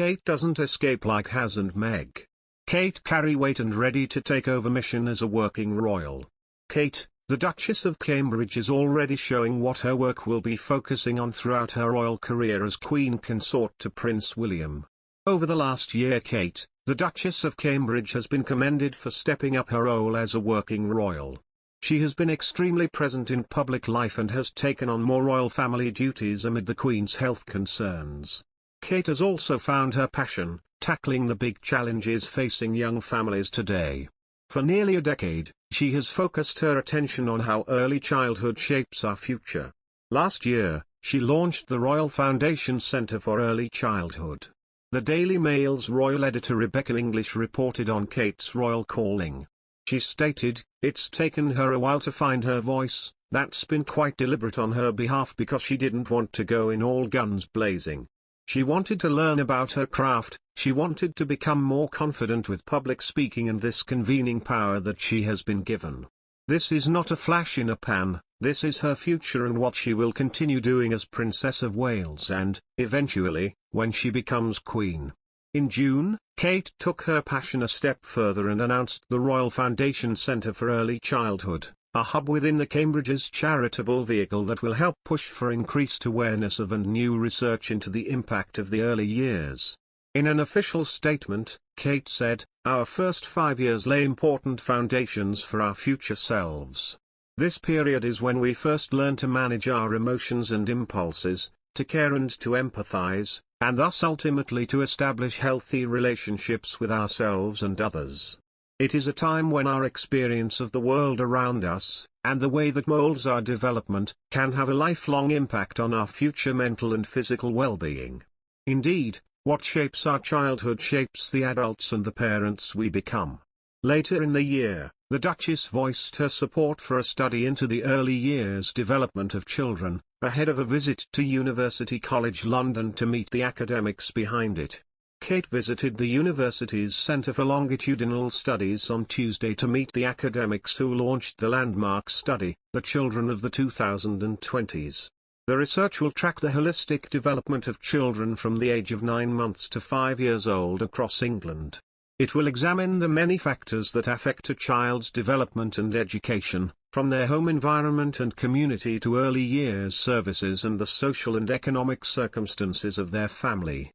Kate doesn't escape like HAZ and Meg. Kate carry weight and ready to take over mission as a working royal. Kate, the Duchess of Cambridge, is already showing what her work will be focusing on throughout her royal career as Queen Consort to Prince William. Over the last year, Kate, the Duchess of Cambridge, has been commended for stepping up her role as a working royal. She has been extremely present in public life and has taken on more royal family duties amid the Queen's health concerns. Kate has also found her passion, tackling the big challenges facing young families today. For nearly a decade, she has focused her attention on how early childhood shapes our future. Last year, she launched the Royal Foundation Centre for Early Childhood. The Daily Mail's royal editor Rebecca English reported on Kate's royal calling. She stated, "It's taken her a while to find her voice. That's been quite deliberate on her behalf because she didn't want to go in all guns blazing. She wanted to learn about her craft, she wanted to become more confident with public speaking and this convening power that she has been given. This is not a flash in a pan, this is her future and what she will continue doing as Princess of Wales and, eventually, when she becomes Queen." In June, Kate took her passion a step further and announced the Royal Foundation Centre for Early Childhood, a hub within the Cambridge's charitable vehicle that will help push for increased awareness of and new research into the impact of the early years. In an official statement, Kate said, "Our first 5 years lay important foundations for our future selves. This period is when we first learn to manage our emotions and impulses, to care and to empathize, and thus ultimately to establish healthy relationships with ourselves and others. It is a time when our experience of the world around us, and the way that molds our development, can have a lifelong impact on our future mental and physical well-being. Indeed, what shapes our childhood shapes the adults and the parents we become." Later in the year, the Duchess voiced her support for a study into the early years development of children, ahead of a visit to University College London to meet the academics behind it. Kate visited the university's Centre for Longitudinal Studies on Tuesday to meet the academics who launched the landmark study, The Children of the 2020s. The research will track the holistic development of children from the age of 9 months to 5 years old across England. It will examine the many factors that affect a child's development and education, from their home environment and community to early years services and the social and economic circumstances of their family.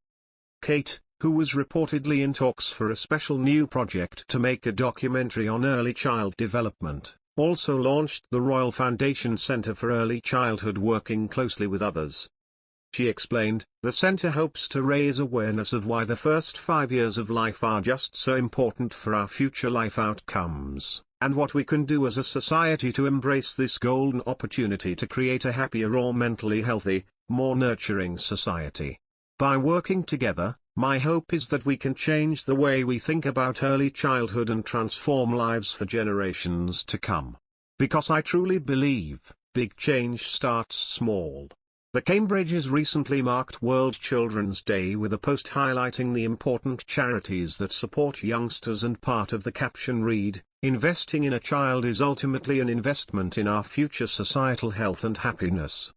Kate, who was reportedly in talks for a special new project to make a documentary on early child development, also launched the Royal Foundation Centre for Early Childhood, working closely with others. She explained, "The centre hopes to raise awareness of why the first 5 years of life are just so important for our future life outcomes, and what we can do as a society to embrace this golden opportunity to create a happier or mentally healthy, more nurturing society. By working together, my hope is that we can change the way we think about early childhood and transform lives for generations to come. Because I truly believe, big change starts small." The Cambridges recently marked World Children's Day with a post highlighting the important charities that support youngsters, and part of the caption read, "Investing in a child is ultimately an investment in our future societal health and happiness."